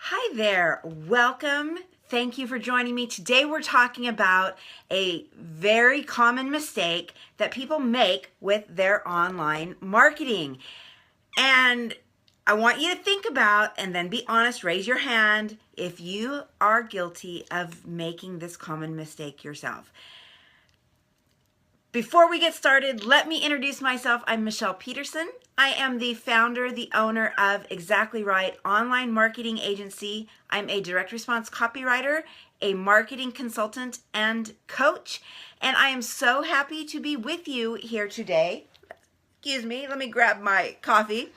Hi there, welcome. Thank you for joining me. Today we're talking about a very common mistake that people make with their online marketing. And I want you to think about and then be honest, raise your hand if you are guilty of making this common mistake yourself. Before we get started, let me introduce myself. I'm Michele Peterson. I am the founder, the owner of Exactly Right online marketing agency. I'm a direct response copywriter, a marketing consultant, and coach. And I am so happy to be with you here today. Excuse me, let me grab my coffee.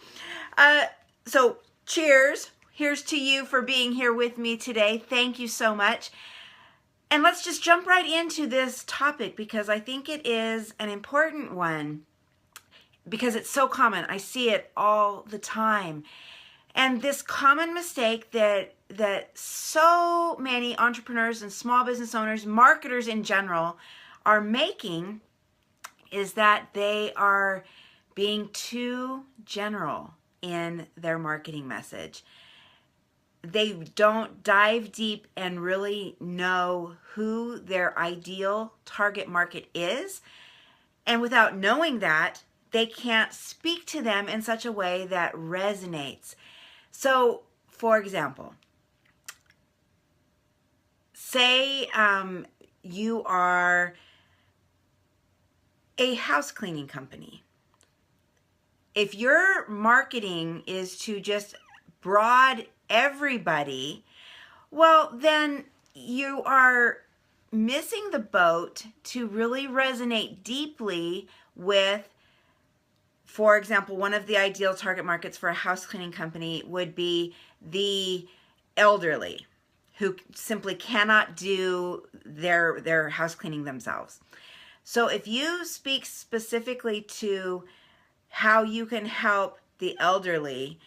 So cheers. Here's to you for being here with me today. Thank you so much. And let's just jump right into this topic because I think it is an important one because it's so common. I see it all the time. And this common mistake that so many entrepreneurs and small business owners, marketers in general, are making is that they are being too general in their marketing message. They don't dive deep and really know who their ideal target market is. And without knowing that, they can't speak to them in such a way that resonates. So, for example, say you are a house cleaning company. If your marketing is to just broad everybody, well, then you are missing the boat to really resonate deeply with, for example, one of the ideal target markets for a house cleaning company would be the elderly who simply cannot do their house cleaning themselves. So if you speak specifically to how you can help the elderly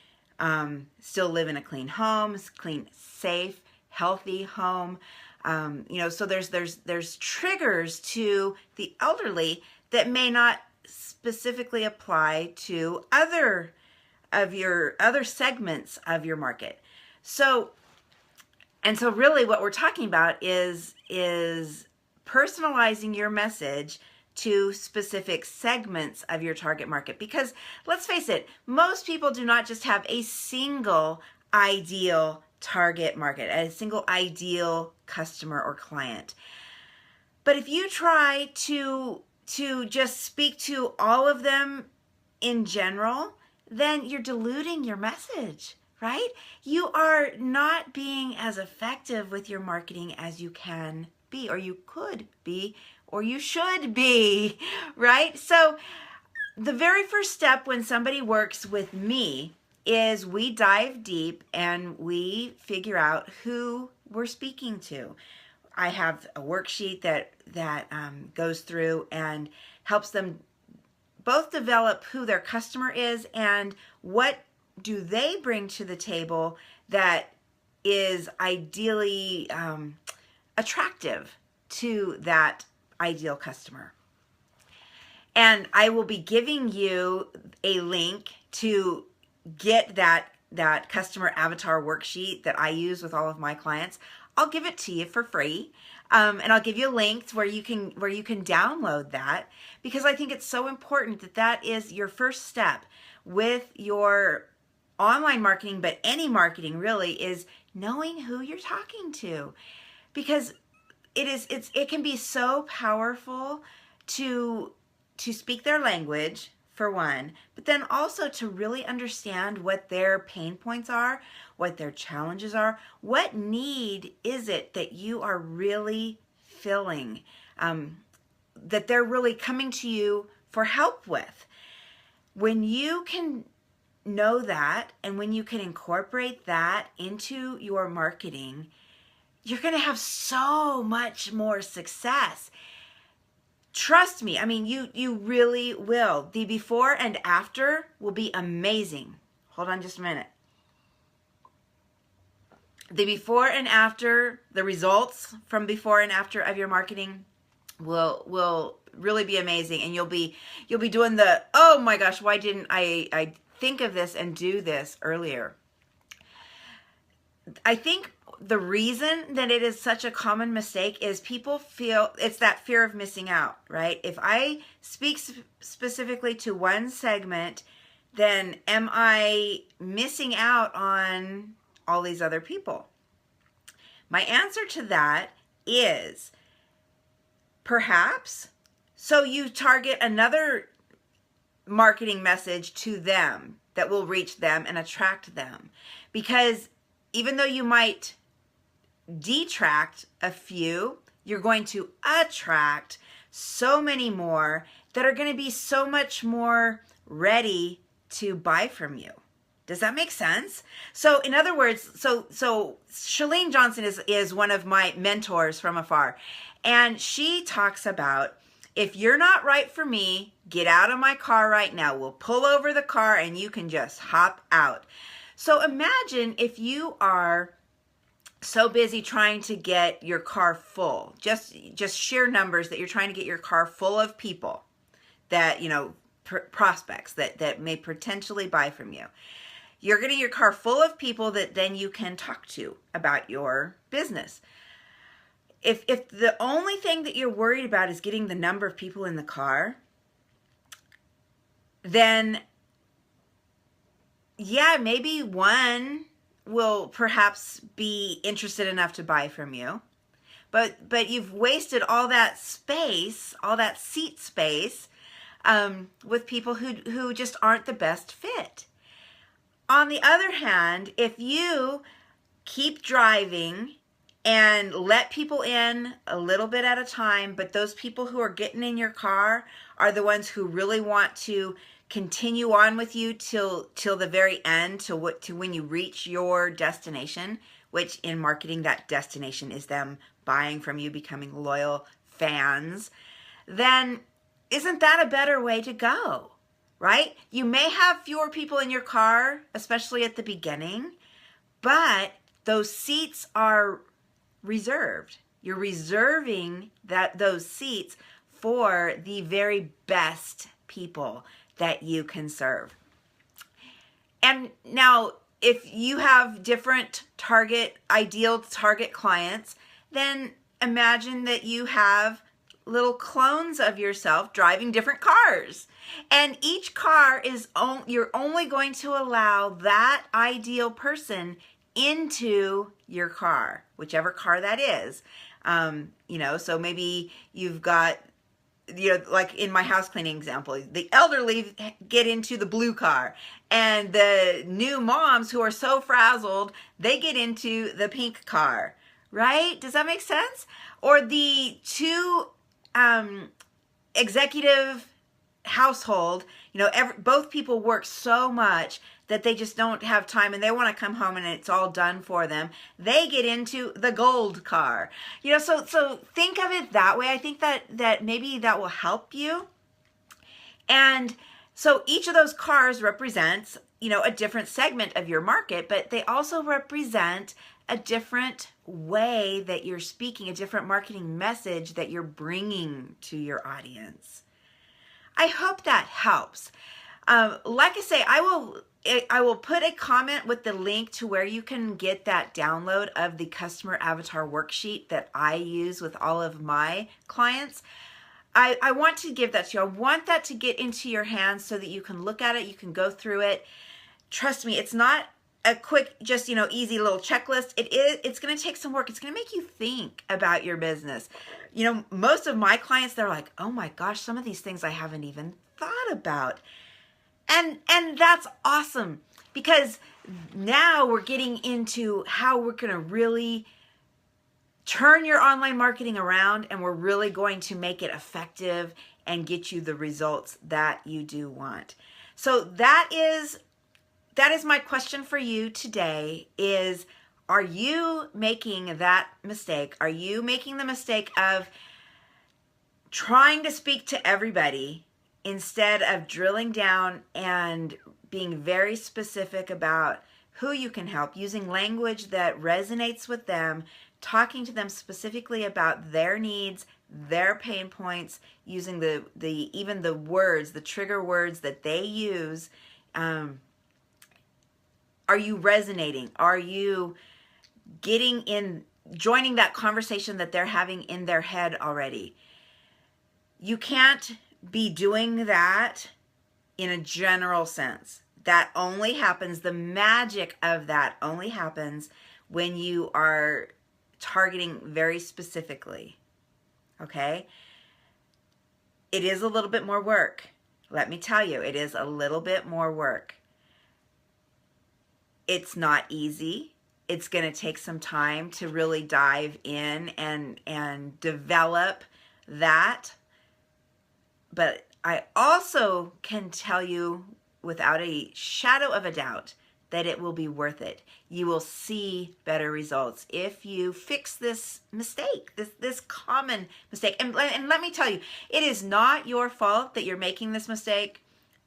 still live in a clean home, clean, safe, healthy home. So there's triggers to the elderly that may not specifically apply to other segments of your market. So really what we're talking about is personalizing your message to specific segments of your target market. Because let's face it, most people do not just have a single ideal target market, a single ideal customer or client. But if you try to just speak to all of them in general, then you're diluting your message, right? You are not being as effective with your marketing as you can be, or you could be, or you should be, right? So the very first step when somebody works with me is we dive deep and we figure out who we're speaking to. I have a worksheet that goes through and helps them both develop who their customer is and what do they bring to the table that is ideally attractive to that ideal customer. And I will be giving you a link to get that customer avatar worksheet that I use with all of my clients. I'll give it to you for free. And I'll give you links where you can download that, because I think it's so important that is your first step with your online marketing, but any marketing really, is knowing who you're talking to, because it can be so powerful to speak their language, for one, but then also to really understand what their pain points are, what their challenges are, what need is it that you are really filling, that they're really coming to you for help with. When you can know that, and when you can incorporate that into your marketing, you're going to have so much more success. Trust me, I mean, you really will. The before and after will be amazing. Hold on just a minute. The before and after, the results from before and after of your marketing will really be amazing, and you'll be doing the, oh my gosh, why didn't I think of this and do this earlier? I think the reason that it is such a common mistake is people feel it's that fear of missing out, right? If I speak specifically to one segment, then am I missing out on all these other people? My answer to that is perhaps. So you target another marketing message to them that will reach them and attract them. Because even though you might detract a few, you're going to attract so many more that are going to be so much more ready to buy from you. Does that make sense? So in other words, so Chalene Johnson is one of my mentors from afar. And she talks about, if you're not right for me, get out of my car right now. We'll pull over the car and you can just hop out. So imagine if you are so busy trying to get your car full, just sheer numbers that you're trying to get your car full of people that, prospects that may potentially buy from you. You're getting your car full of people that then you can talk to about your business. If the only thing that you're worried about is getting the number of people in the car, then yeah, maybe one will perhaps be interested enough to buy from you. But you've wasted all that space, all that seat space, with people who just aren't the best fit. On the other hand, if you keep driving and let people in a little bit at a time, but those people who are getting in your car are the ones who really want to continue on with you till the very end, to when you reach your destination, which in marketing, that destination is them buying from you, becoming loyal fans, then isn't that a better way to go, right? You may have fewer people in your car, especially at the beginning, but those seats are reserved. You're reserving those seats for the very best people that you can serve. And now, if you have different ideal target clients, then imagine that you have little clones of yourself driving different cars. And each car you're only going to allow that ideal person into your car, whichever car that is. So maybe you've got, like in my house cleaning example, the elderly get into the blue car, and the new moms who are so frazzled, they get into the pink car, right? Does that make sense? Or the two executive household, both people work so much that they just don't have time and they want to come home and it's all done for them. They get into the gold car. So think of it that way. I think that maybe that will help you. And so each of those cars represents, a different segment of your market, but they also represent a different way that you're speaking, a different marketing message that you're bringing to your audience. I hope that helps. Like I say, I will put a comment with the link to where you can get that download of the customer avatar worksheet that I use with all of my clients. I want to give that to you. I want that to get into your hands so that you can look at it, you can go through it. Trust me, it's not a quick, just, easy little checklist. It's going to take some work. It's going to make you think about your business. Most of my clients, they're like, oh my gosh, some of these things I haven't even thought about. And that's awesome, because now we're getting into how we're going to really turn your online marketing around, and we're really going to make it effective and get you the results that you do want. So that is my question for you today is, are you making that mistake? Are you making the mistake of trying to speak to everybody instead of drilling down and being very specific about who you can help, using language that resonates with them, talking to them specifically about their needs, their pain points, using even the words, the trigger words that they use? Are you resonating? Are you joining that conversation that they're having in their head already. You can't be doing that in a general sense. That only happens, the magic of that only happens when you are targeting very specifically. Okay? It is a little bit more work. Let me tell you, it is a little bit more work. It's not easy. It's going to take some time to really dive in and develop that. But I also can tell you without a shadow of a doubt that it will be worth it. You will see better results if you fix this mistake, this common mistake. And let me tell you, it is not your fault that you're making this mistake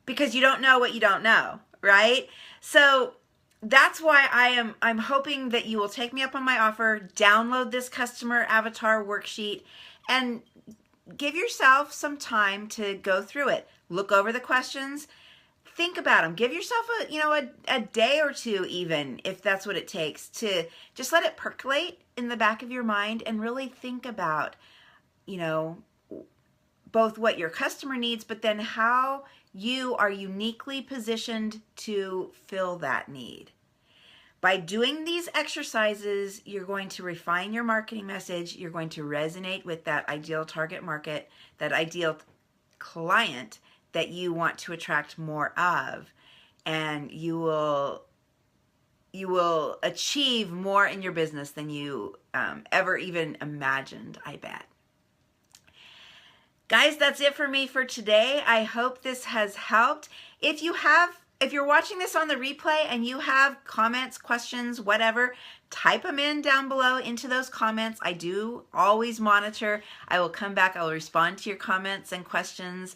because you don't know what you don't know, right? So that's why I'm hoping that you will take me up on my offer, download this customer avatar worksheet, and give yourself some time to go through it. Look over the questions, think about them. Give yourself a day or two, even if that's what it takes, to just let it percolate in the back of your mind and really think about, both what your customer needs, but then how you are uniquely positioned to fill that need. By doing these exercises, you're going to refine your marketing message. You're going to resonate with that ideal target market, that ideal client that you want to attract more of. And you will achieve more in your business than you ever even imagined, I bet. Guys, that's it for me for today. I hope this has helped. If you're watching this on the replay and you have comments, questions, whatever, type them in down below into those comments. I do always monitor. I will come back. I will respond to your comments and questions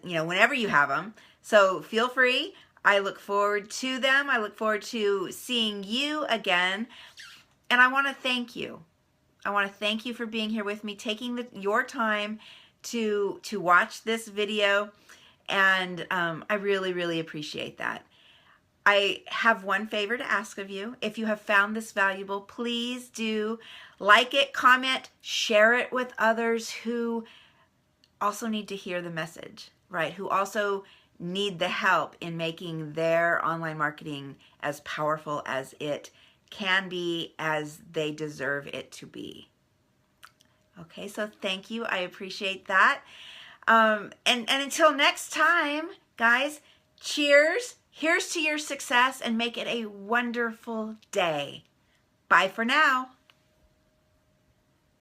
whenever you have them. So feel free. I look forward to them. I look forward to seeing you again. And I want to thank you. I want to thank you for being here with me, taking your time to watch this video. And I really, really appreciate that. I have one favor to ask of you. If you have found this valuable, please do like it, comment, share it with others who also need to hear the message, right? Who also need the help in making their online marketing as powerful as it can be, as they deserve it to be. Okay, so thank you. I appreciate that. And until next time, guys, cheers. Here's to your success and make it a wonderful day. Bye for now.